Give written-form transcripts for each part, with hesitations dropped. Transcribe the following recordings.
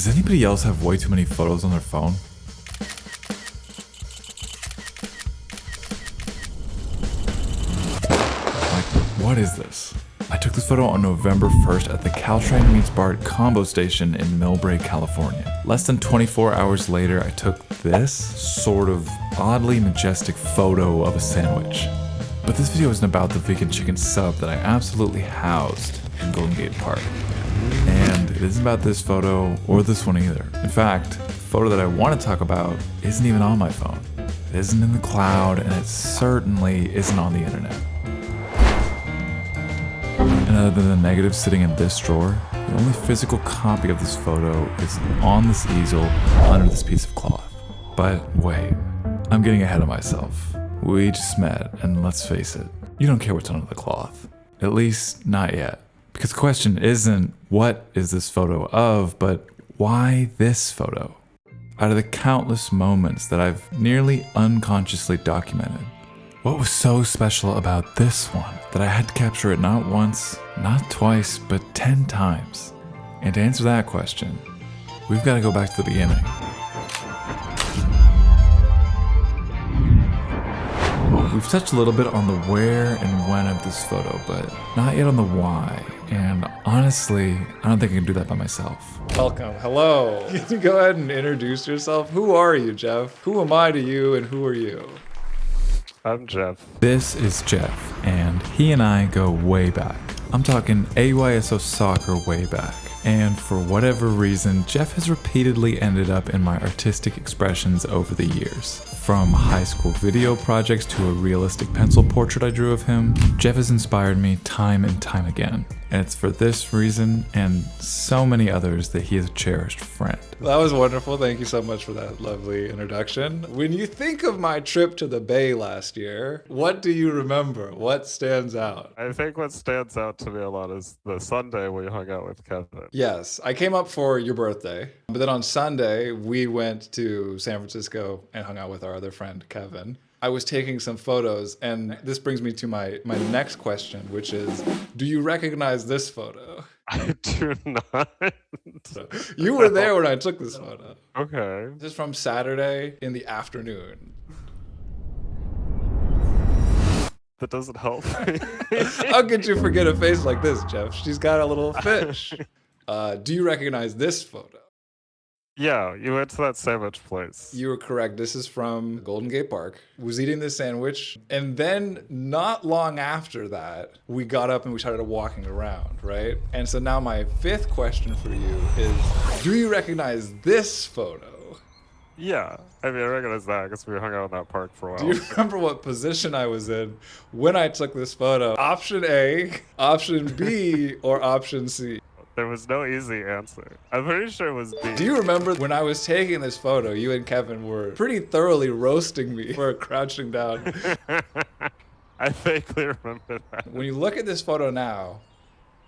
Does anybody else have way too many photos on their phone? Like, what is this? I took this photo on November 1st at the Caltrain meets BART combo station in Millbrae, California. Less than 24 hours later, I took this sort of oddly majestic photo of a sandwich. But this video isn't about the vegan chicken sub that I absolutely housed in Golden Gate Park. And it isn't about this photo or this one either. In fact, the photo that I want to talk about isn't even on my phone. It isn't in the cloud, and it certainly isn't on the internet. And other than the negative sitting in this drawer, the only physical copy of this photo is on this easel under this piece of cloth. But wait, I'm getting ahead of myself. We just met, and let's face it, you don't care what's under the cloth. At least, not yet. Because the question isn't, what is this photo of, but why this photo? Out of the countless moments that I've nearly unconsciously documented, what was so special about this one that I had to capture it not once, not twice, but 10 times? And to answer that question, we've got to go back to the beginning. We've touched a little bit on the where and when of this photo, but not yet on the why. And honestly, I don't think I can do that by myself. Welcome. Hello. Can you go ahead and introduce yourself? Who are you, Jeff? Who am I to you, and who are you? I'm Jeff. This is Jeff, and he and I go way back. I'm talking AYSO soccer way back. And for whatever reason, Jeff has repeatedly ended up in my artistic expressions over the years. From high school video projects to a realistic pencil portrait I drew of him, Jeff has inspired me time and time again. And it's for this reason and so many others that he is a cherished friend. That was wonderful. Thank you so much for that lovely introduction. When you think of my trip to the Bay last year, what do you remember? What stands out? I think what stands out to me a lot is the Sunday we hung out with Kevin. Yes, I came up for your birthday, but then on Sunday, we went to San Francisco and hung out with our other friend, Kevin. I was taking some photos, and this brings me to my next question, which is, do you recognize this photo? I do not. You were there when I took this photo. Okay. This is from Saturday in the afternoon. That doesn't help me. How could you forget a face like this, Jeff? She's got a little fish. Do you recognize this photo? Yeah, you went to that sandwich place. You were correct. This is from Golden Gate Park. Was eating this sandwich, and then not long after that, we got up and we started walking around, right? And so now my fifth question for you is, do you recognize this photo? Yeah, I mean, I recognize that because we hung out in that park for a while. Do you remember what position I was in when I took this photo? Option A, option B, or option C? There was no easy answer. I'm pretty sure it was B. Do you remember when I was taking this photo, you and Kevin were pretty thoroughly roasting me for crouching down? I vaguely remember that. When you look at this photo now,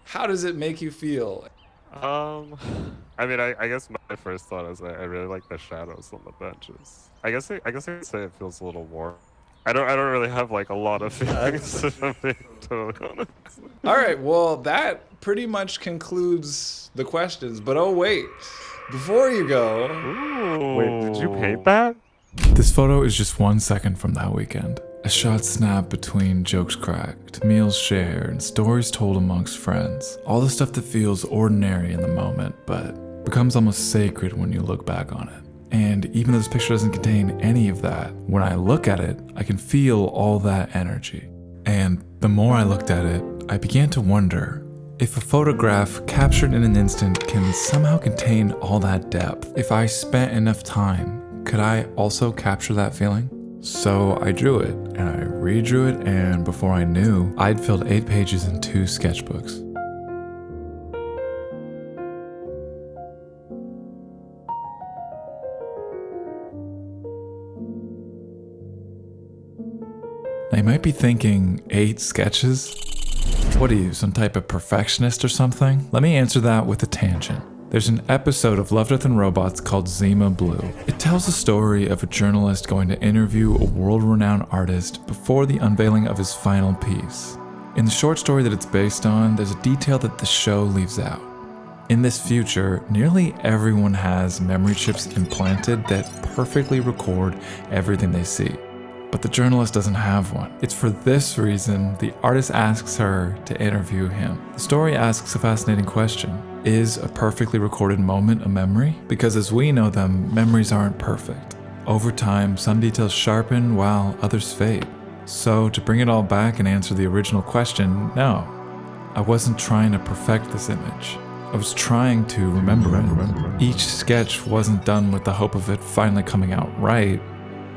how does it make you feel? I mean, I guess my first thought is I really like the shadows on the benches. I guess I could say it feels a little warm. I don't really have like a lot of feelings, if I'm being totally honest. All right, well, that pretty much concludes the questions. But oh wait, before you go, wait, did you paint that? This photo is just 1 second from that weekend. A shot snapped between jokes cracked, meals shared, and stories told amongst friends. All the stuff that feels ordinary in the moment, but becomes almost sacred when you look back on it. And even though this picture doesn't contain any of that, when I look at it, I can feel all that energy. And the more I looked at it, I began to wonder if a photograph captured in an instant can somehow contain all that depth. If I spent enough time, could I also capture that feeling? So I drew it, and I redrew it, and before I knew, I'd filled 8 pages in 2 sketchbooks. Now you might be thinking, 8 sketches? What are you, some type of perfectionist or something? Let me answer that with a tangent. There's an episode of Love, Death, and Robots called Zima Blue. It tells the story of a journalist going to interview a world-renowned artist before the unveiling of his final piece. In the short story that it's based on, there's a detail that the show leaves out. In this future, nearly everyone has memory chips implanted that perfectly record everything they see. But the journalist doesn't have one. It's for this reason the artist asks her to interview him. The story asks a fascinating question. Is a perfectly recorded moment a memory? Because as we know them, memories aren't perfect. Over time, some details sharpen while others fade. So to bring it all back and answer the original question, no. I wasn't trying to perfect this image. I was trying to remember it. Each sketch wasn't done with the hope of it finally coming out right.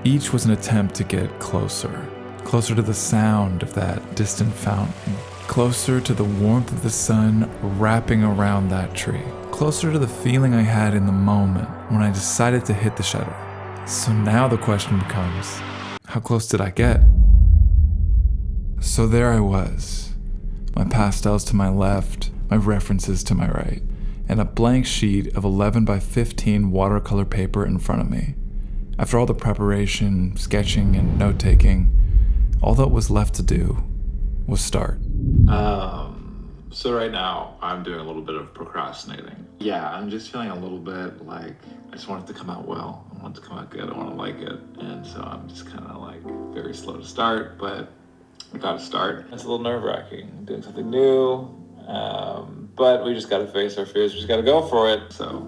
Each was an attempt to get closer to the sound of that distant fountain, closer to the warmth of the sun wrapping around that tree, closer to the feeling I had in the moment when I decided to hit the shutter. So now the question becomes, how close did I get? So there I was, my pastels to my left, my references to my right, and a blank sheet of 11 by 15 watercolor paper in front of me. After all the preparation, sketching, and note-taking, all that was left to do was start. So right now, I'm doing a little bit of procrastinating. Yeah, I'm just feeling a little bit like I just want it to come out well. I want it to come out good. I want to like it. And so I'm just kind of like very slow to start, but I gotta start. It's a little nerve-wracking, doing something new, but we just gotta face our fears. We just gotta go for it. So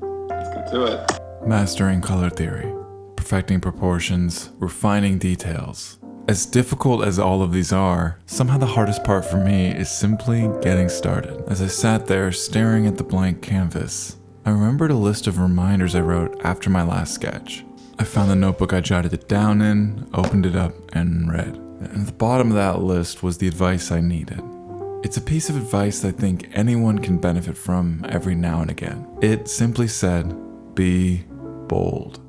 let's get to it. Mastering color theory, perfecting proportions, refining details. As difficult as all of these are, somehow the hardest part for me is simply getting started. As I sat there staring at the blank canvas, I remembered a list of reminders I wrote after my last sketch. I found the notebook I jotted it down in, opened it up, and read. And at the bottom of that list was the advice I needed. It's a piece of advice I think anyone can benefit from every now and again. It simply said, be bold.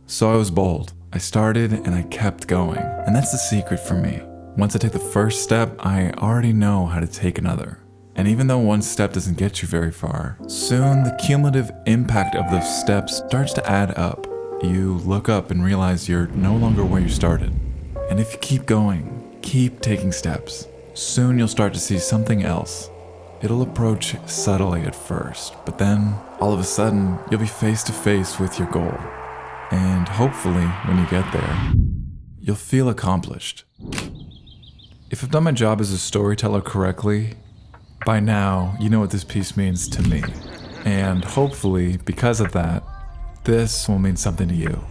So I was bold. I started and I kept going. And that's the secret for me. Once I take the first step, I already know how to take another. And even though one step doesn't get you very far, soon the cumulative impact of those steps starts to add up. You look up and realize you're no longer where you started. And if you keep going, keep taking steps, soon you'll start to see something else. It'll approach subtly at first, but then all of a sudden, you'll be face to face with your goal. And hopefully, when you get there, you'll feel accomplished. If I've done my job as a storyteller correctly, by now, you know what this piece means to me. And hopefully, because of that, this will mean something to you.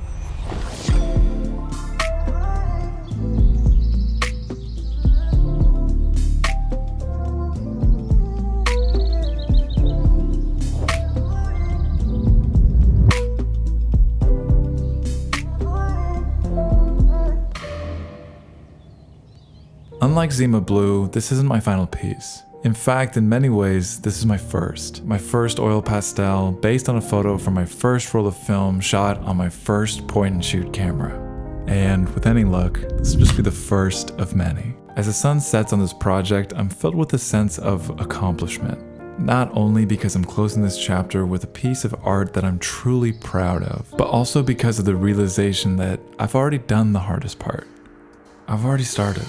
Unlike Zima Blue, this isn't my final piece. In fact, in many ways, this is my first oil pastel based on a photo from my first roll of film shot on my first point-and-shoot camera. And with any luck, this will just be the first of many. As the sun sets on this project, I'm filled with a sense of accomplishment. Not only because I'm closing this chapter with a piece of art that I'm truly proud of, but also because of the realization that I've already done the hardest part. I've already started.